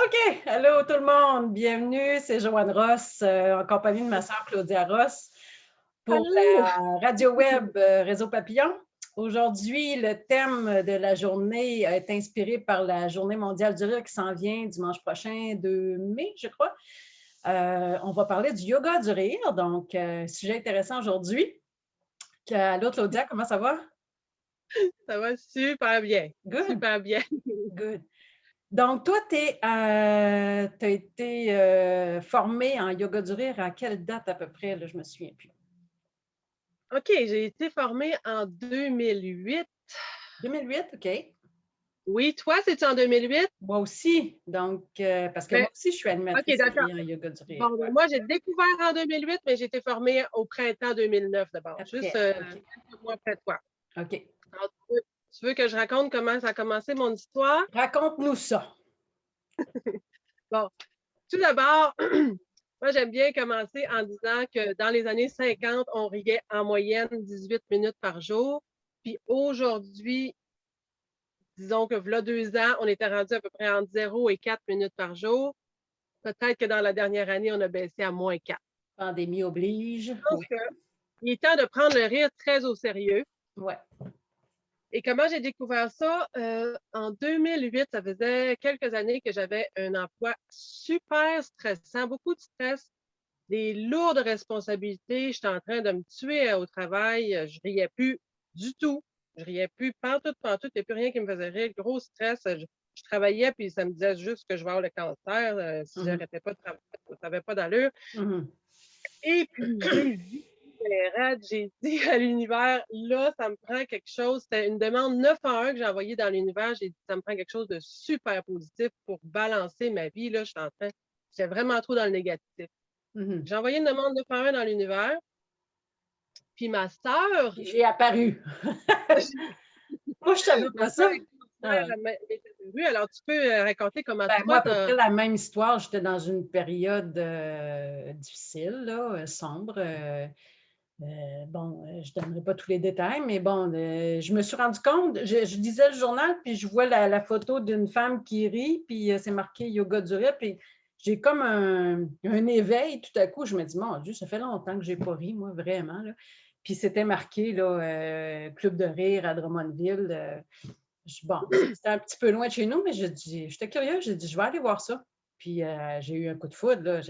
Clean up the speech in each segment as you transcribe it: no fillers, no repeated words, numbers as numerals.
OK, allô tout le monde, bienvenue, c'est Joanne Ross, en compagnie de ma sœur Claudia Ross pour Allô! la radio web Réseau Papillon. Aujourd'hui, le thème de la journée est inspiré par la Journée mondiale du rire qui s'en vient dimanche prochain, 2 mai, je crois. On va parler du yoga du rire, donc sujet intéressant aujourd'hui. Allô Claudia, comment ça va? Ça va super bien, Good, super bien. good. Donc, toi, tu as été formée en yoga du rire à quelle date à peu près? Là, je me souviens plus. OK, j'ai été formée en 2008. 2008, OK. Oui, toi, c'est-tu en 2008? Moi aussi. Donc, parce que Ben, moi aussi, je suis OK, animatrice d'accord. en yoga du rire. Bon, Ouais. ben, moi, j'ai découvert en 2008, mais j'ai été formée au printemps 2009 d'abord, juste, Après, OK. quelques mois après toi. OK. Alors, tu veux que je raconte comment ça a commencé mon histoire? Raconte-nous ça. Bon, tout d'abord, moi, j'aime bien commencer en disant que dans les années 50, on riait en moyenne 18 minutes par jour. Puis aujourd'hui, disons que v'là 2 ans, on était rendu à peu près entre 0 et 4 minutes par jour. Peut-être que dans la dernière année, on a baissé à -4. Pandémie oblige. Je pense Oui. qu'il est temps de prendre le rire très au sérieux. Ouais. Et comment j'ai découvert ça? En 2008, ça faisait quelques années que j'avais un emploi super stressant, beaucoup de stress, des lourdes responsabilités. J'étais en train de me tuer au travail. Je riais plus du tout. Je riais plus pantoute, pantoute. Il n'y a plus rien qui me faisait rire. Gros stress. Je travaillais, puis ça me disait juste que je vais avoir le cancer. Si Mhm. j'arrêtais pas de travailler, ça n'avait pas d'allure. Mhm. Et puis, j'ai vu les rats, j'ai dit à l'univers, là, ça me prend quelque chose. C'était une demande 911 que j'ai envoyée dans l'univers. J'ai dit, ça me prend quelque chose de super positif pour balancer ma vie. Là, j'étais vraiment trop dans le négatif. Mhm. J'ai envoyé une demande 911 dans l'univers. Puis ma sœur, Puis j'ai apparu. Moi, je savais ma pas sœur ça. extraordinaire, Ah. elle était venue. Alors, tu peux raconter comment Ben, moi, toi, à peu près la même histoire. J'étais dans une période difficile, là, sombre. Bon, je ne donnerai pas tous les détails, mais bon, je me suis rendu compte, je lisais le journal, puis je vois la photo d'une femme qui rit, puis c'est marqué yoga du rire, puis j'ai comme un éveil tout à coup. Je me dis, mon Dieu, ça fait longtemps que je n'ai pas ri, moi, vraiment. Là. Puis c'était marqué, là, Club de rire à Drummondville. Bon, c'était un petit peu loin de chez nous, mais j'étais curieuse, j'ai dit, je vais aller voir ça. Puis j'ai eu un coup de foudre, là.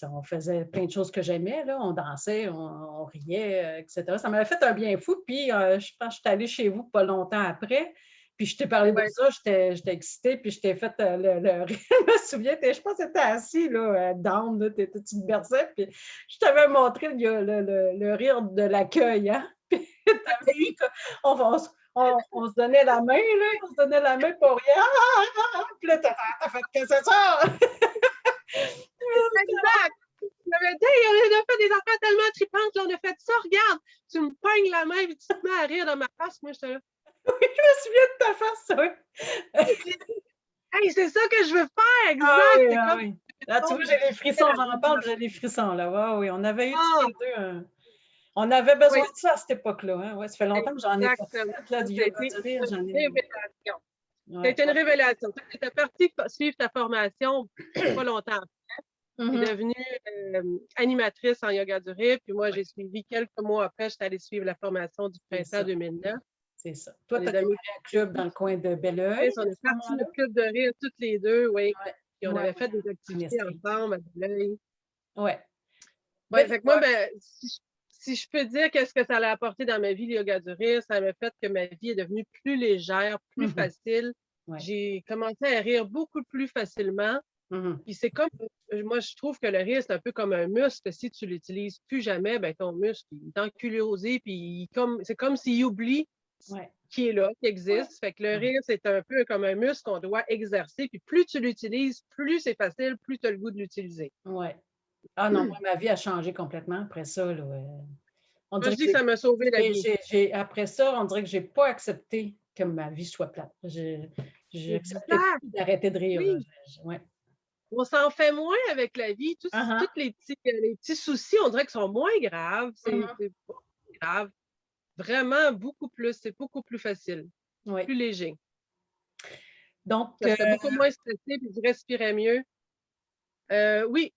On faisait plein de choses que j'aimais, là. On dansait, on riait, etc. Ça m'avait fait un bien fou. Puis je pense que je suis allée chez vous pas longtemps après. Puis je t'ai parlé de ouais, ça, j'étais excitée, puis je t'ai fait le rire. Je me souviens, je pense que tu étais assis, là, down, là, tu te berçais, puis je t'avais montré le rire de l'accueil, hein? Puis t'avais ri, on se donnait la main, là, on se donnait la main pour rien. Puis là, t'as fait que c'est ça! exact. J'avais dit, hey, on a fait des affaires tellement tripantes, là, on a fait ça, regarde. Tu me pognes la main et tu te mets à rire dans ma face. Moi, j'étais là. Oui, je me souviens de ta face, oui. J'ai dit, hey, c'est ça que je veux faire, Ah exact. oui, C'est ah comme oui. Là, tu vois, j'ai les frissons, j'en parle, j'ai les frissons, là. Ouais, oui, on avait eu tous Ah, les deux on avait besoin oui, de ça à cette époque-là. Hein? Ouais, ça fait longtemps que j'en ai pas exactement. fait, là, Ça du a yoga été du rire, une j'en ai. révélation. Ça a Ouais, été une ouais. révélation. Tu étais partie suivre ta formation pas longtemps. Tu es Mhm. devenue animatrice en yoga du rire. Puis moi, Ouais, j'ai suivi quelques mois après, j'étais allée suivre la formation du c'est printemps ça, 2009. c'est ça. Toi, On tu est as démarré devenus un club dans le coin de Belleuil on à est ce partis moment-là? le club de rire toutes les deux, oui. Ouais, Puis on ouais, avait ouais, fait des en activités Estrie. ensemble à l'œil. Ouais, Ouais, belle fait que moi, époque. ben, si je peux dire qu'est-ce que ça a apporté dans ma vie, le yoga du rire, ça m'a fait que ma vie est devenue plus légère, plus Mhm. facile. Ouais. J'ai commencé à rire beaucoup plus facilement. Mhm. Puis c'est comme, moi, je trouve que le rire, c'est un peu comme un muscle. Si tu l'utilises plus jamais, ben, ton muscle, il est ankylosé, puis c'est comme s'il oublie Ouais, qui est là, qui ouais. existe. Fait que le Mhm. rire, c'est un peu comme un muscle qu'on doit exercer. Puis plus tu l'utilises, plus c'est facile, plus tu as le goût de l'utiliser. Ouais. Ah non, moi, ma vie a changé complètement après ça, là. On Moi, dirait je que dis que ça m'a sauvé la vie. après ça, on dirait que j'ai pas accepté que ma vie soit plate. J'ai accepté Exact. plus d'arrêter de rire, là. Oui. Ouais. On s'en fait moins avec la vie. Tous Ah les petits soucis, on dirait qu'ils sont moins graves. ah. Mhm. C'est pas grave. Vraiment beaucoup plus. C'est beaucoup plus facile, Oui. plus léger. Donc, J'étais beaucoup moins stressée puis je respirais mieux. Oui,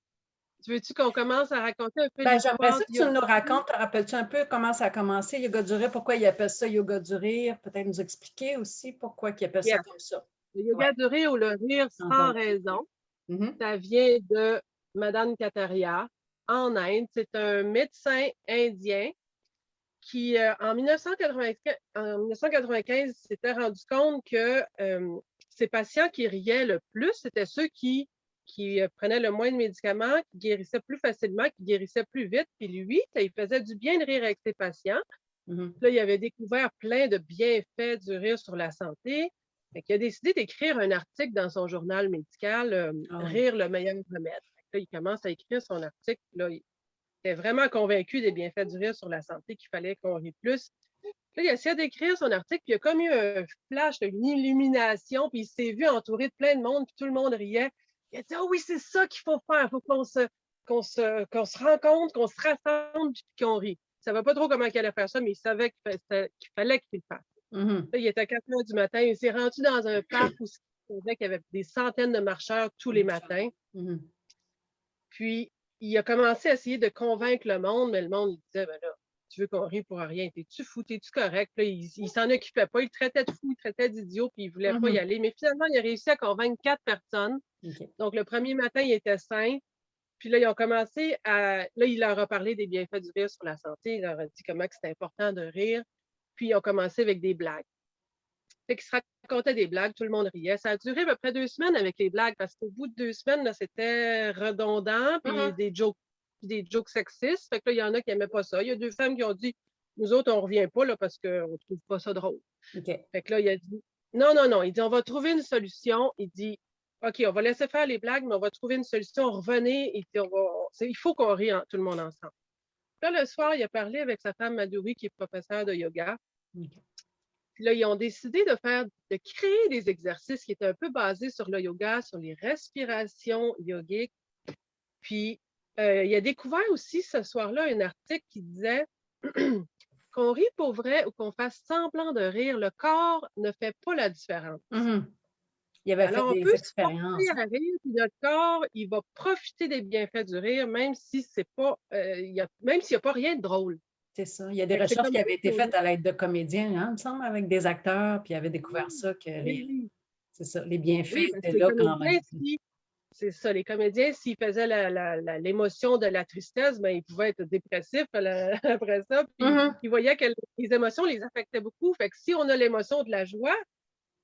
veux-tu qu'on commence à raconter un peu j'aimerais l'histoire ça que du tu yoga? nous racontes. Te rappelles-tu un peu comment ça a commencé, Yoga du rire? Pourquoi ils appellent ça Yoga du rire? Peut-être nous expliquer aussi pourquoi ils appellent ça Yes. comme ça. Le Oui, yoga du rire ou le rire sans encore. raison, Mhm. ça vient de Madame Kataria en Inde. C'est un médecin indien qui, en 1995, s'était rendu compte que ses patients qui riaient le plus, c'était ceux qui prenaient le moins de médicaments, qui guérissaient plus facilement, qui guérissaient plus vite. Puis lui, ça, il faisait du bien de rire avec ses patients. Mhm. Là, il avait découvert plein de bienfaits du rire sur la santé. Il a décidé d'écrire un article dans son journal médical, Ah oui. Rire le meilleur remède. Là, il commence à écrire son article. Là, il était vraiment convaincu des bienfaits du rire sur la santé, qu'il fallait qu'on rit plus. Là, il a essayé d'écrire son article, puis il a comme eu un flash, une illumination, puis il s'est vu entouré de plein de monde, puis tout le monde riait. Il a dit: oh oui, c'est ça qu'il faut faire. Il faut qu'on se rencontre, qu'on se rassemble, puis qu'on rit. Il ne savait pas trop comment il allait faire ça, mais il savait qu'il fallait qu'il le fasse. Mhm. Là, il était 4 heures du matin. Il s'est rendu dans un parc où il savait qu'il y avait des centaines de marcheurs tous les matins. Mhm. Puis, il a commencé à essayer de convaincre le monde, mais le monde il disait: ben là, tu veux qu'on rie pour rien, t'es-tu fou, t'es-tu correct? Puis là, il s'en occupait pas, il traitait de fou, il traitait d'idiot, puis il voulait pas y Mhm. aller. Mais finalement, il a réussi à convaincre 4 personnes. OK. Donc, le premier matin, il était 5. Puis là, ils ont commencé à. Là, il leur a parlé des bienfaits du rire sur la santé. Il leur a dit comment c'était important de rire. Puis, ils ont commencé avec des blagues. Fait qu'ils se racontaient des blagues, tout le monde riait. Ça a duré à peu près 2 semaines avec les blagues, parce qu'au bout de 2 semaines, là, c'était redondant, puis Mhm. des jokes sexistes. Fait que là, il y en a qui n'aimaient pas ça. Il y a 2 femmes qui ont dit: nous autres, on ne revient pas là, parce qu'on ne trouve pas ça drôle. OK. Fait que là, il a dit: non, non, non. Il dit: on va trouver une solution. Il dit: OK, on va laisser faire les blagues, mais on va trouver une solution. Revenez, et puis il faut qu'on rie tout le monde ensemble. Là, le soir, il a parlé avec sa femme Madhuri, qui est professeure de yoga. OK. Puis là, ils ont décidé de créer des exercices qui étaient un peu basés sur le yoga, sur les respirations yogiques. Puis, il a découvert aussi ce soir-là un article qui disait qu'on rit pour vrai ou qu'on fasse semblant de rire, le corps ne fait pas la différence. Mhm. Il avait fait Alors, on des peut se forcer expériences. à rire, puis notre corps, il va profiter des bienfaits du rire, même si c'est pas, même s'il n'y a pas rien de drôle. C'est ça. Il y a des Fait que c'est recherches comme qui ça avaient été qu'on faites rit. à l'aide de comédiens, hein, il me semble, avec des acteurs, puis ils avaient découvert Oui, ça, que oui, oui. c'est ça, les bienfaits Oui, parce que étaient les là quand même. comédiens, c'est ça, les comédiens, s'ils faisaient l'émotion de la tristesse, ben, ils pouvaient être dépressifs après ça. Puis Mhm. ils voyaient que les émotions les affectaient beaucoup. Fait que si on a l'émotion de la joie,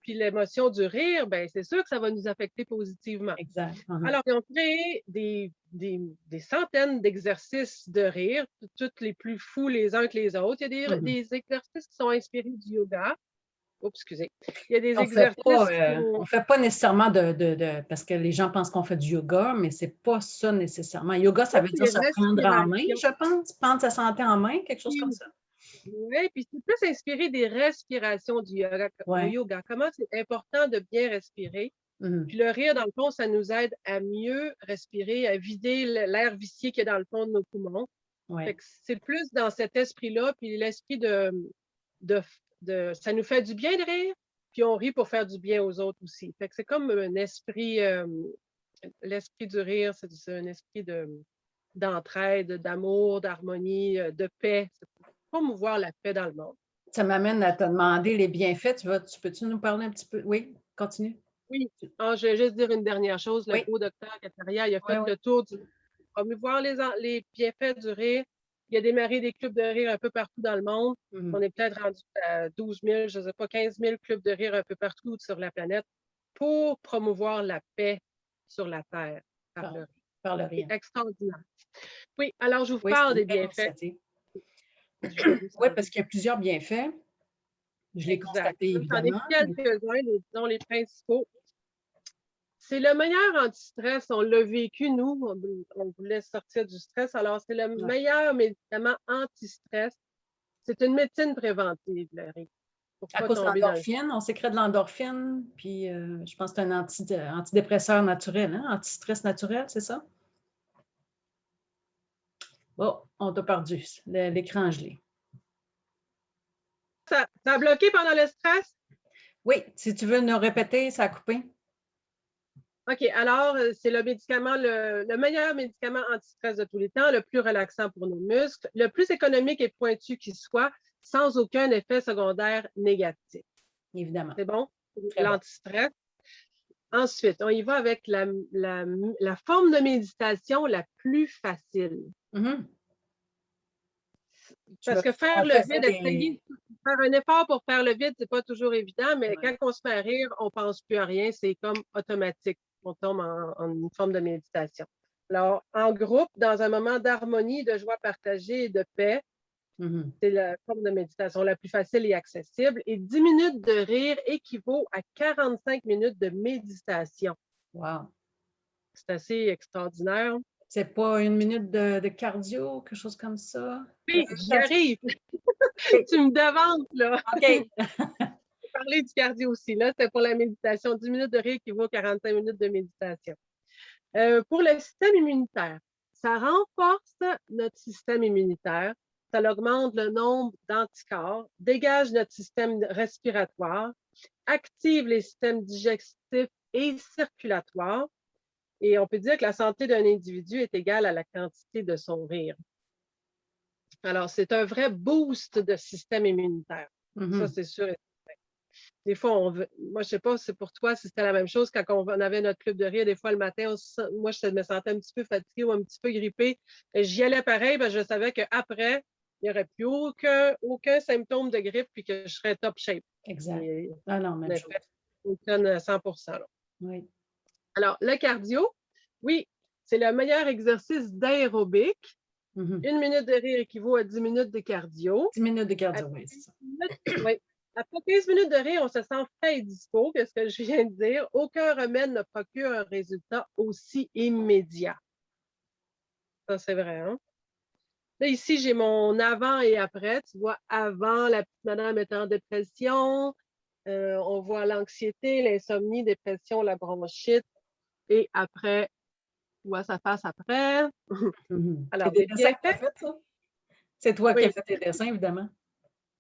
puis l'émotion du rire, ben, c'est sûr que ça va nous affecter positivement. Exact. Mhm. Alors, ils ont créé des centaines d'exercices de rire, tous les plus fous les uns que les autres. Il y a Mhm. des exercices qui sont inspirés du yoga. Oups, excusez. Il y a des On fait pas, exercices qui sont. on fait pas nécessairement parce que les gens pensent qu'on fait du yoga, mais c'est pas ça nécessairement. Yoga, ça Ça, veut c'est dire des se prendre en main, respirations. je pense, prendre sa santé en main, quelque chose comme Oui, ça. puis c'est plus inspiré des respirations du yoga. Ouais. Comment c'est important de bien respirer. Mhm. Puis le rire, dans le fond, ça nous aide à mieux respirer, à vider l'air vicié qu'il y a dans le fond de nos poumons. Fait Ouais. que c'est plus dans cet esprit-là, puis l'esprit de, ça nous fait du bien de rire, puis on rit pour faire du bien aux autres aussi. Fait que c'est comme un esprit, l'esprit du rire, c'est un esprit d'entraide, d'amour, d'harmonie, de paix. C'est pour promouvoir la paix dans le monde. Ça m'amène à te demander les bienfaits. Tu peux-tu nous parler un petit peu? Oui, continue. Oui. Ah, je vais juste dire une dernière chose. Le Oui, beau docteur Kataria, il a oui, fait oui. le tour promouvoir les bienfaits du rire. Il a démarré des clubs de rire un peu partout dans le monde. Mhm. On est peut-être rendu à 12 000, je ne sais pas, 15 000 clubs de rire un peu partout sur la planète pour promouvoir la paix sur la Terre par Par, le rire. par le C'est rire. extraordinaire. Oui, alors je vous Oui, c'est parle une des belle bienfaits initiative. du rire Oui, sans rire. parce qu'il y a plusieurs bienfaits. Je l'ai Exact. constaté, Là, j'en ai évidemment. quelques-uns, disons les principaux. C'est le meilleur anti-stress. On l'a vécu, nous. On voulait sortir du stress. Alors, c'est le Ouais. meilleur médicament anti-stress. C'est une médecine préventive, le rire, pour À pas cause de tomber dans le. l'endorphine, on sécrète de l'endorphine, puis je pense que c'est un antidépresseur naturel, hein? Antistress naturel, c'est ça? Oh, on t'a perdu, l'écran gelé. Ça a bloqué pendant le stress? Oui, si tu veux nous répéter, ça a coupé. OK, alors, c'est le médicament, le meilleur médicament anti-stress de tous les temps, le plus relaxant pour nos muscles, le plus économique et pointu qui soit, sans aucun effet secondaire négatif. Évidemment. C'est bon? Très bon. L'anti-stress. Ensuite, on y va avec la forme de méditation la plus facile. Mhm. Tu Parce veux que faire qu'on le fait ça vide, essayer, faire un effort pour faire le vide, c'est pas toujours évident, mais Ouais. quand on se met à rire, on pense plus à rien, c'est comme automatique. On tombe en une forme de méditation. Alors, en groupe, dans un moment d'harmonie, de joie partagée et de paix, Mhm. c'est la forme de méditation la plus facile et accessible. Et 10 minutes de rire équivaut à 45 minutes de méditation. Wow. C'est assez extraordinaire. C'est pas une minute de cardio, quelque chose comme ça? Oui, j'y arrive. Tu me devances, là. OK. Parler du cardio aussi. Là, c'était pour la méditation. 10 minutes de rire équivaut à 45 minutes de méditation. Pour le système immunitaire, ça renforce notre système immunitaire, ça augmente le nombre d'anticorps, dégage notre système respiratoire, active les systèmes digestifs et circulatoires. Et on peut dire que la santé d'un individu est égale à la quantité de son rire. Alors, c'est un vrai boost de système immunitaire. Ça, Mhm. c'est sûr. Des fois, moi, je sais pas, c'est pour toi si c'était la même chose quand on avait notre club de rire. Des fois, le matin, moi, je me sentais un petit peu fatiguée ou un petit peu grippée. J'y allais pareil, parce que je savais qu'après, il n'y aurait plus aucun symptôme de grippe puis que je serais top shape. Exact. Et, Ah non, en même chose. effet, on donne à 100%. Là. Oui. Alors, le cardio, oui, c'est le meilleur exercice d'aérobic. Mhm. 1 minute de rire équivaut à 10 minutes de cardio. 10 minutes de cardio, Après oui, c'est 15 ça. minutes, oui. Après 15 minutes de rire, on se sent frais et dispo, que ce que je viens de dire. Aucun remède ne procure un résultat aussi immédiat. Ça, c'est vrai, hein? Là, ici, j'ai mon avant et après. Tu vois, avant, la petite madame est en dépression. On voit l'anxiété, l'insomnie, dépression, la bronchite. Et après, tu vois sa face après. Mhm. C'est Alors, des les dessins que tu as bienfaits, fait, ça? C'est toi qui as oui, fait tes dessins, évidemment.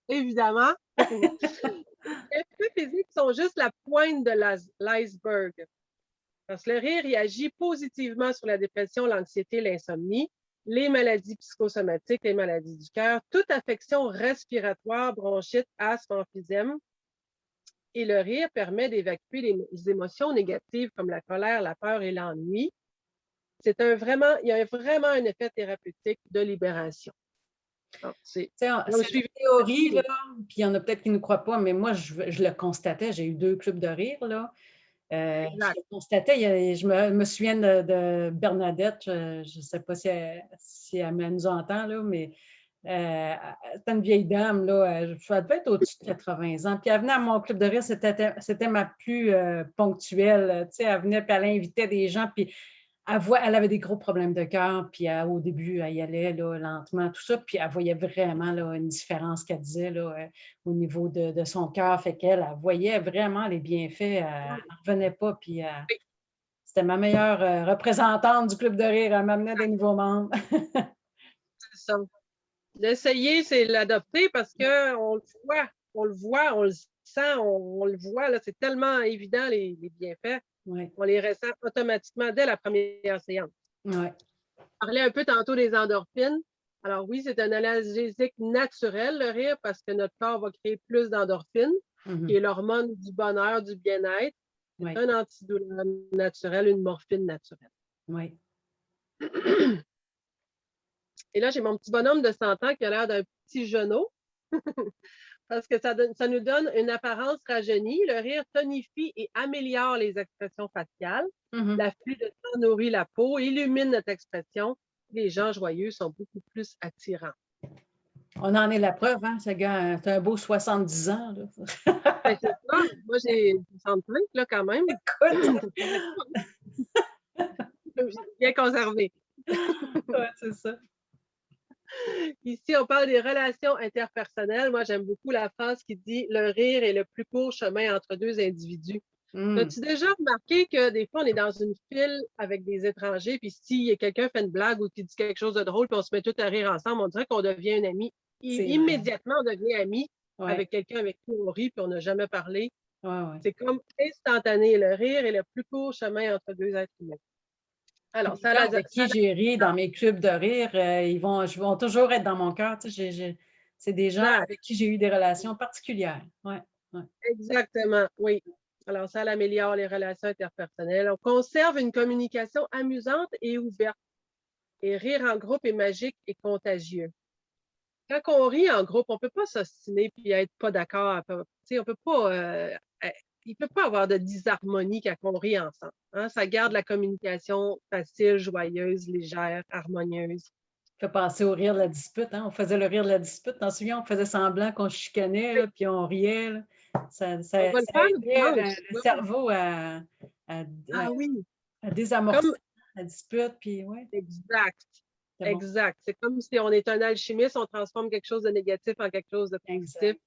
évidemment. Les bienfaits physiques sont juste la pointe de l'iceberg. Parce que le rire, il agit positivement sur la dépression, l'anxiété, l'insomnie, les maladies psychosomatiques, les maladies du cœur, toute affection respiratoire, bronchite, asthme, emphysème. Et le rire permet d'évacuer les émotions négatives comme la colère, la peur et l'ennui. Il y a vraiment un effet thérapeutique de libération. Alors, Tu sais, on c'est suivi une théorie, là, puis il y en a peut-être qui ne croient pas, mais moi, je le constatais. J'ai eu 2 clubs de rire, là. Je exact. le constatais, je me souviens de Bernadette, je ne sais pas si elle nous entend, là, mais c'était une vieille dame, là, elle devait être au-dessus de 80 ans. Puis elle venait à mon club de rire, c'était ma plus ponctuelle. Tu sais, elle venait, puis elle invitait des gens, puis elle avait des gros problèmes de cœur, puis au début, elle y allait là, lentement, tout ça, puis elle voyait vraiment là, une différence qu'elle disait là, au niveau de son cœur. Fait qu'elle elle voyait vraiment les bienfaits, elle n'en revenait pas, puis c'était ma meilleure représentante du club de rire. Elle m'amenait des nouveaux membres. C'est ça. L'essayer, c'est l'adopter parce qu'on le voit, on le sent, on le voit. Là, c'est tellement évident, les bienfaits. Oui, On les ressent automatiquement dès la première séance. oui. On parlait un peu tantôt des endorphines. Alors oui, c'est un analgésique naturel, le rire, parce que notre corps va créer plus d'endorphines, qui est l'hormone du bonheur, du bien-être. C'est Oui, un antidouleur naturel, une morphine naturelle. oui. Et là, j'ai mon petit bonhomme de 100 ans qui a l'air d'un petit genou. Parce que ça nous donne une apparence rajeunie. Le rire tonifie et améliore les expressions faciales. L'afflux de sang nourrit la peau, illumine notre expression. Les gens joyeux sont beaucoup plus attirants. On en est la preuve, hein, ce gars, c'est un beau 70 ans. Là. Ben, c'est ça. Moi, j'ai 65 là, quand même. Écoute, Bien conservé. ouais, c'est ça. Ici, on parle des relations interpersonnelles. Moi, j'aime beaucoup la phrase qui dit le rire est le plus court chemin entre deux individus. Mm. As-tu déjà remarqué que des fois, on est dans une file avec des étrangers, puis si quelqu'un fait une blague ou qui dit quelque chose de drôle, puis on se met tous à rire ensemble, on dirait qu'on devient un ami. C'est vrai. Immédiatement, on devient ami Ouais. avec quelqu'un avec qui on rit, puis on n'a jamais parlé. ouais. C'est comme instantané. Le rire est le plus court chemin entre deux êtres humains. Puis Alors, les gens avec qui j'ai ri dans mes clubs de rire, ils vont toujours être dans mon cœur. Tu sais, c'est des gens exact, avec qui j'ai eu des relations particulières. Ouais, ouais. exactement, oui. Alors, ça améliore les relations interpersonnelles. On conserve une communication amusante et ouverte. Et rire en groupe est magique et contagieux. Quand on rit en groupe, on ne peut pas s'ostiner et être pas d'accord. Tu sais, on peut pas, il ne peut pas avoir de disharmonie quand on rit ensemble. Hein? Ça garde la communication facile, joyeuse, légère, harmonieuse. Ça fait penser au rire de la dispute, hein. On faisait le rire de la dispute, t'en souviens? On faisait semblant qu'on se chicanait, Oui, là, puis on riait, là. on va le Ça faire aidait dimanche. le Oui, oui. cerveau à Ah oui, désamorcer comme la dispute, puis ouais, exact. c'est bon. Exact. C'est comme si on est un alchimiste, on transforme quelque chose de négatif en quelque chose de positif. Exact.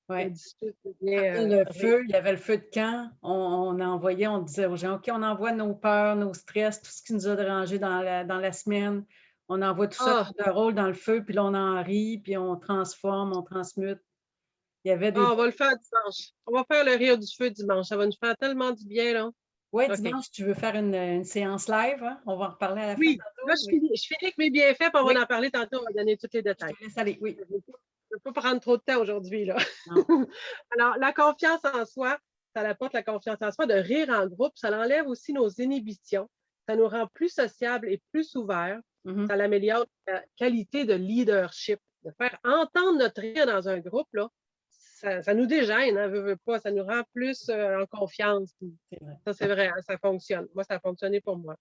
La Ouais. dispute Quand devient le rire. feu, il y avait le feu de camp, on disait aux gens: «OK, on envoie nos peurs, nos stress, tout ce qui nous a dérangé dans la semaine. On envoie tout ça Ah, tour de rôle dans le feu, puis là, on en rit, puis on transforme, on transmute». Il y avait des on va le faire dimanche. On va faire le rire du feu dimanche. Ça va nous faire tellement du bien, là. Ouais, OK. dimanche, tu veux faire une séance live, hein? On va en reparler à la fin Oui, là, tantôt? Oui. je finis avec mes bienfaits, puis on Oui, va en parler tantôt, on va donner tous les je détails. te laisse aller. Oui. Je ne veux pas prendre trop de temps aujourd'hui, là. Non. Alors, la confiance en soi, ça apporte la confiance en soi de rire en groupe, ça enlève aussi nos inhibitions, ça nous rend plus sociables et plus ouverts, Mmh. ça améliore la qualité de leadership. De faire entendre notre rire dans un groupe, là, ça nous dégêne, hein, veut pas, ça nous rend plus en confiance. C'est vrai. Ça, c'est vrai, hein, ça fonctionne. Moi, ça a fonctionné pour moi.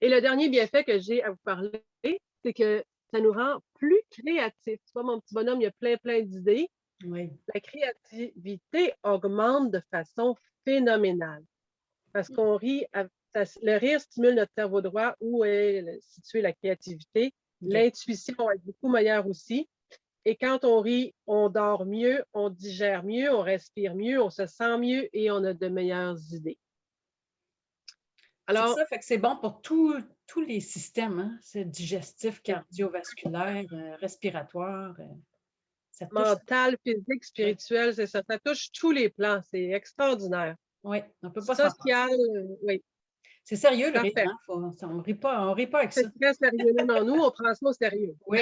Et le dernier bienfait que j'ai à vous parler, c'est que ça nous rend plus créatifs. Tu vois, mon petit bonhomme, il a plein d'idées. Oui. La créativité augmente de façon phénoménale parce qu'on rit, le rire stimule notre cerveau droit où est située la créativité. OK. L'intuition va être beaucoup meilleure aussi. Et quand on rit, on dort mieux, on digère mieux, on respire mieux, on se sent mieux et on a de meilleures idées. C'est Alors, ça, fait que c'est bon pour tous les systèmes, hein? C'est digestif, cardiovasculaire, respiratoire, ça touche. mental, physique, Oui, spirituel, c'est ça. Ça touche tous les plans. C'est extraordinaire. oui, on ne peut pas s'en passer. Social, oui, C'est sérieux le rire, parfait. hein? On rit pas avec C'est ça. très sérieux. Non, non, nous, on prend ça au sérieux. Oui,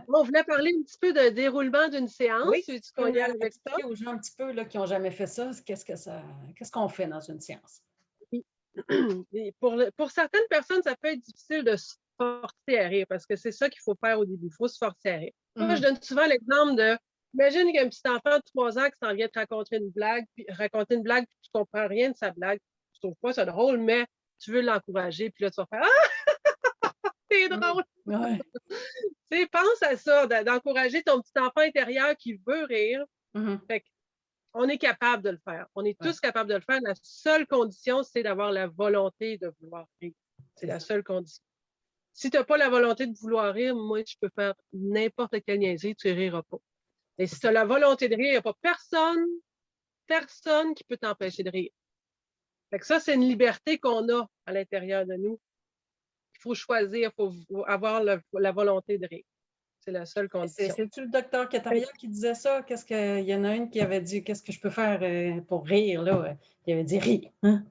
On voulait parler un petit peu de déroulement d'une séance. oui, Tu si veux tu peux qu'on y aille avec ça? expliquer aux gens un petit peu là, qui n'ont jamais fait ça, qu'est-ce qu'on fait dans une séance? Oui. Et pour certaines personnes, ça peut être difficile de se forcer à rire parce que c'est ça qu'il faut faire au début. Il faut se forcer à rire. Moi, je Mmh. donne souvent l'exemple de imagine qu'il y a un petit enfant de 3 ans qui s'en vient te raconter une blague, puis tu ne comprends rien de sa blague. Tu ne trouves pas ça drôle, mais tu veux l'encourager, puis là, tu vas faire Ah, c'est Mmh. drôle! Ouais. Tu sais, pense à ça, d'encourager ton petit enfant intérieur qui veut rire. Mmh. Fait on est capable de le faire. On est Ouais, tous capables de le faire. La seule condition, c'est d'avoir la volonté de vouloir rire. C'est c'est la ça. seule condition. Si tu n'as pas la volonté de vouloir rire, moi, je peux faire n'importe quelle niaiserie, tu ne riras pas. Et C'est si tu ça. as la volonté de rire, il n'y a pas personne qui peut t'empêcher de rire. Fait que ça, c'est une liberté qu'on a à l'intérieur de nous. Il faut choisir, il faut avoir la volonté de rire. C'est la seule condition. C'est-tu le docteur Kataria qui disait ça? Il y en a une qui avait dit: «Qu'est-ce que je peux faire, pour rire?» là? Il avait dit: «Rire, hein?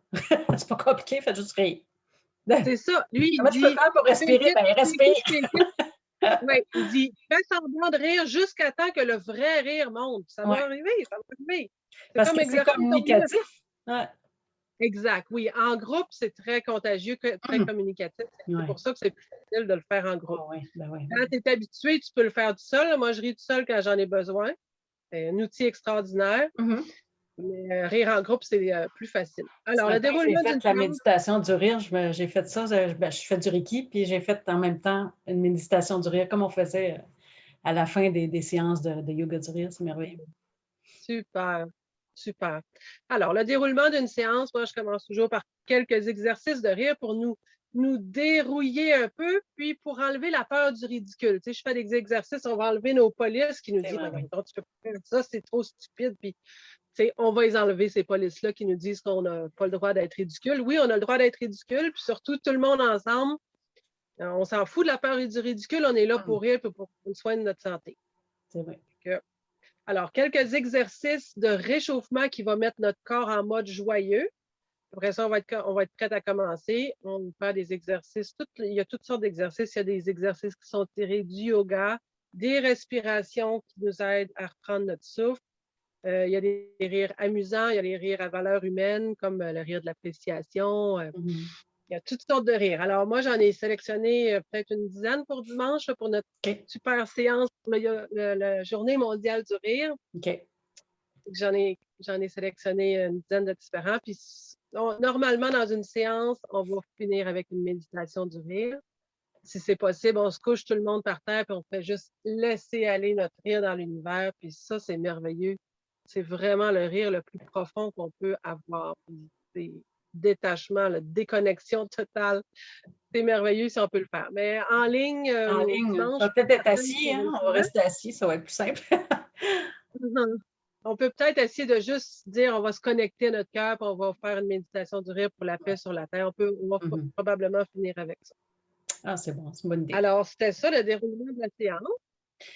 C'est pas compliqué, fais juste rire». C'est ça. Lui, il Comment tu peux dit faire pour fake respirer? it, Ben, fake respire! it, fake it. Oui, il dit fais semblant de rire jusqu'à temps que le vrai rire monte. Ça va Ouais, arriver, ça va arriver. C'est parce comme que c'est exercer ton muscle. communicatif. Ouais. Exact, oui. En groupe, c'est très contagieux, très Mmh. communicatif. C'est Ouais. pour ça que c'est plus facile de le faire en groupe. Ah ouais, ben ouais. Quand tu es habitué, tu peux le faire tout seul. Moi, je ris tout seul quand j'en ai besoin. C'est un outil extraordinaire. Mmh mh. Mais rire en groupe, c'est plus facile. Ce Alors, le matin, j'ai déroulement d'une fait la séance, méditation du rire. J'ai fait ça, je fais du Reiki, puis j'ai fait en même temps une méditation du rire comme on faisait, à la fin des séances de yoga du rire. C'est merveilleux. super, super. Alors, le déroulement d'une séance, moi, je commence toujours par quelques exercices de rire pour nous dérouiller un peu, puis pour enlever la peur du ridicule. Tu sais, je fais des exercices, on va enlever nos polices qui nous C'est disent, vrai, ben, oui. non, tu peux pas faire ça, c'est trop stupide. Puis, tu sais, on va les enlever, ces polices-là qui nous disent qu'on n'a pas le droit d'être ridicule. Oui, on a le droit d'être ridicule, puis surtout, tout le monde ensemble, on s'en fout de la peur et du ridicule, on est là Mmh. pour rire, puis pour prendre soin de notre santé. C'est vrai. Alors, quelques exercices de réchauffement qui vont mettre notre corps en mode joyeux. Après ça, on va être prêt à commencer. On va faire des exercices. Il y a toutes sortes d'exercices. Il y a des exercices qui sont tirés du yoga, des respirations qui nous aident à reprendre notre souffle. Il y a des rires amusants, il y a les rires à valeur humaine, comme le rire de l'appréciation. Il y a toutes sortes de rires. Alors, moi, j'en ai sélectionné peut-être une dizaine pour dimanche, pour notre super séance pour la Journée mondiale du rire. OK. J'en ai sélectionné une dizaine de différents. Puis, normalement, dans une séance, on va finir avec une méditation du rire. Si c'est possible, on se couche tout le monde par terre, puis on fait juste laisser aller notre rire dans l'univers. Puis ça, c'est merveilleux. C'est vraiment le rire le plus profond qu'on peut avoir. C'est détachement, la déconnexion totale. C'est merveilleux si on peut le faire. Mais en ligne, En ligne, dimanche, ça va peut-être être assis, hein? On va rester assis, ça va être plus simple. On peut peut-être essayer de juste dire on va se connecter à notre cœur, puis on va faire une méditation du rire pour la paix sur la terre. On va probablement finir avec ça. Ah, c'est bon, c'est une bonne idée. Alors, c'était ça le déroulement de la séance.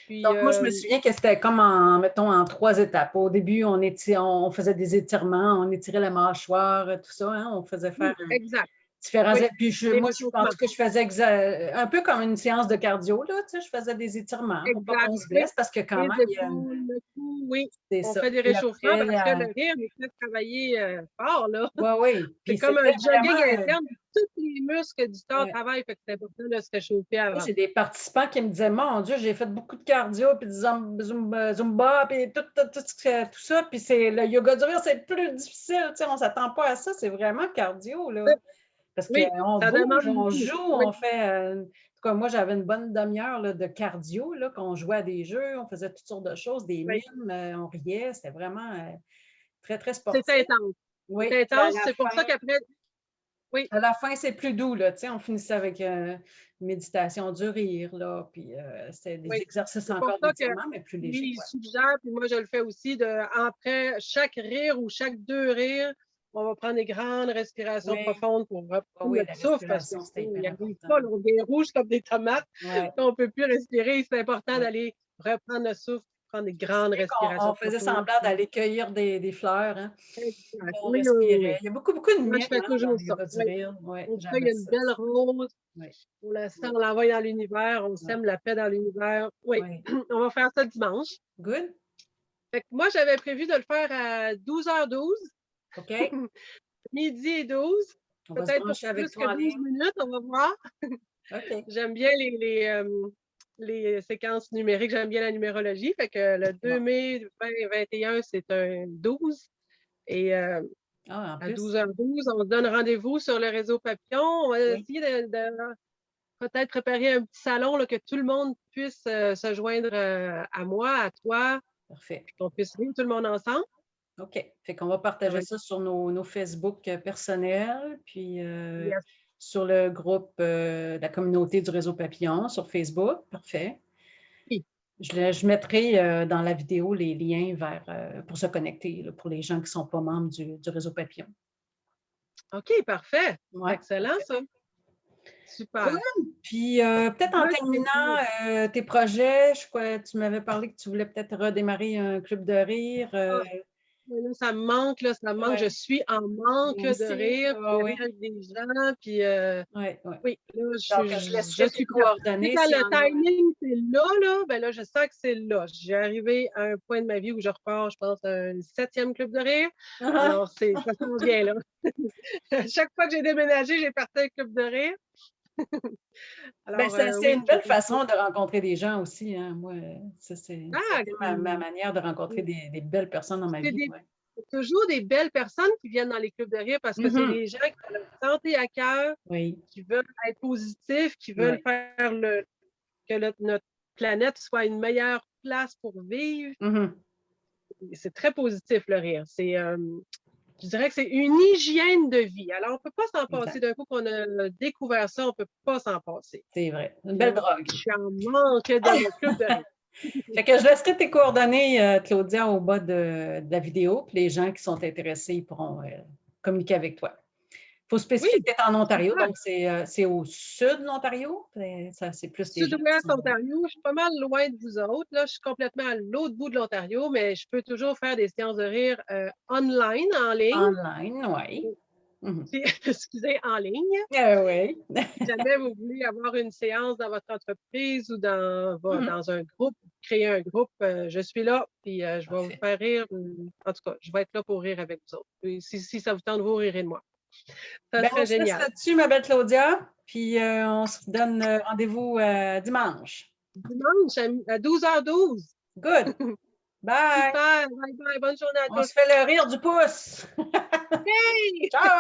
Puis, donc, moi, je me souviens que c'était comme mettons, en 3 étapes. Au début, on faisait des étirements, on étirait la mâchoire, tout ça, hein? On faisait faire exact. différents. Puis moi, en tout cas, je faisais un peu comme une séance de cardio, là, tu sais, je faisais des étirements pour pas qu'on se blesse, parce que quand même, le cou, oui. On ça. fait des réchauffements parce que le rire nous fait travailler fort, là. Oui. C'est comme un jogging interne. Tous les muscles du corps travaillent, fait que c'est important de se réchauffer avant. J'ai des participants qui me disaient, mon Dieu, j'ai fait beaucoup de cardio, puis du zumba, puis tout ça. Puis le yoga du rire, c'est plus difficile. Tu sais, on ne s'attend pas à ça. C'est vraiment cardio, là. Parce qu'on bouge, on joue, on fait. En tout cas, moi, j'avais une bonne demi-heure de cardio, là, qu'on jouait à des jeux, on faisait toutes sortes de choses, des mimes, on riait. C'était vraiment très, très sportif. C'est intense. Oui. C'est intense. C'est pour ça qu'après. Oui. À la fin, c'est plus doux, là. Tu sais, on finissait avec une méditation du rire, là. Puis c'était des exercices encore d'étirement, mais plus légers. Oui, il suggère, puis moi, je le fais aussi, après chaque rire ou chaque 2 rires, on va prendre des grandes respirations profondes pour reprendre notre souffle, parce qu'il n'y arrive pas, on devient rouge comme des tomates. On ne peut plus respirer. C'est important d'aller reprendre le souffle, prendre des grandes respirations. On faisait semblant d'aller cueillir des fleurs. Hein? On Oui, respirait. Il y a beaucoup de moi, je fais toujours ça. On cueille une belle rose. On la sent, on l'envoie dans l'univers, on sème la paix dans l'univers. Oui, on va faire ça dimanche. Good. Fait que moi, j'avais prévu de le faire à 12h12. OK. Midi et 12. Peut-être pour plus que 12 minutes, on va voir. OK. J'aime bien les séquences numériques, j'aime bien la numérologie. Fait que le 2 mai 2021, c'est un 12. Et à 12h12, on se donne rendez-vous sur le réseau Papillon. On va essayer de peut-être préparer un petit salon là, que tout le monde puisse se joindre à moi, à toi. Parfait. Qu'on puisse vivre tout le monde ensemble. OK. Fait qu'on va partager ça sur nos Facebook personnels, puis sur le groupe de la communauté du réseau Papillon sur Facebook. Parfait. Oui. Je mettrai dans la vidéo les liens pour se connecter, là, pour les gens qui ne sont pas membres du réseau Papillon. OK, parfait. Excellent, ça. Super. Puis peut-être en terminant tes projets, tu m'avais parlé que tu voulais peut-être redémarrer un club de rire. Là, ça me manque, je suis en manque de rire, rire avec des gens, puis oui, là, je suis coordonnée. Quand le timing, c'est là, ben là, je sens que c'est là. J'ai arrivé à un point de ma vie où je repars, je pense, à un 7e club de rire. Alors, ça s'en vient, là. Chaque fois que j'ai déménagé, j'ai parti un club de rire. Alors, c'est une belle façon de rencontrer des gens aussi. Hein. Moi, ça, c'est ma manière de rencontrer des belles personnes dans ma vie. C'est toujours des belles personnes qui viennent dans les clubs de rire parce que c'est des gens qui ont leur santé à cœur, qui veulent être positifs, qui veulent faire que notre planète soit une meilleure place pour vivre. C'est très positif, le rire. Je dirais que c'est une hygiène de vie. Alors, on ne peut pas s'en passer. D'un coup qu'on a découvert ça, on ne peut pas s'en passer. C'est vrai. Une belle drogue. Je suis en manque de mon club de rire. Fait que je laisserai tes coordonnées, Claudia, au bas de la vidéo. Puis les gens qui sont intéressés, ils pourront communiquer avec toi. faut spécifier Oui, que tu es en Ontario, super. donc c'est au sud de l'Ontario? C'est plus les gens qui Sud-Ouest sont Ontario, je suis pas mal loin de vous autres. Là, je suis complètement à l'autre bout de l'Ontario, mais je peux toujours faire des séances de rire online, en ligne. online, oui. Mhm. Excusez, en ligne. Oui. Si jamais vous voulez avoir une séance dans votre entreprise ou Mhm. dans un groupe, créer un groupe, je suis là, puis je vais vous Parfait. faire rire. En tout cas, je vais être là pour rire avec vous autres. Et si ça vous tente, vous rirez de moi. Ça Ben, on serait se laisse génial. là-dessus, ma belle Claudia, puis on se donne rendez-vous dimanche. Dimanche à 12h12. Good. Bye. Super. Bye bye. Bonne journée à On se tous. fait le rire du pouce. Hey! Ciao.